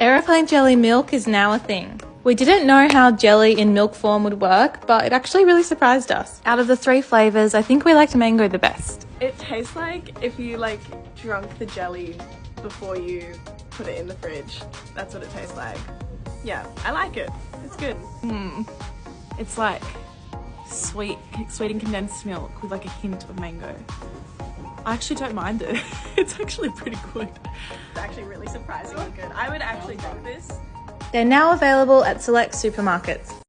Aeroplane Jelly milk is now a thing. We didn't know how jelly in milk form would work, but it actually really surprised us. Out of the 3 flavours, I think we liked mango the best. It tastes like if you drunk the jelly before you put it in the fridge. That's what it tastes like. Yeah, I like it. It's good. It's like sweet and condensed milk with like a hint of mango. I actually don't mind it. It's actually pretty good. It's actually really surprisingly good. I would actually drink this. They're now available at select supermarkets.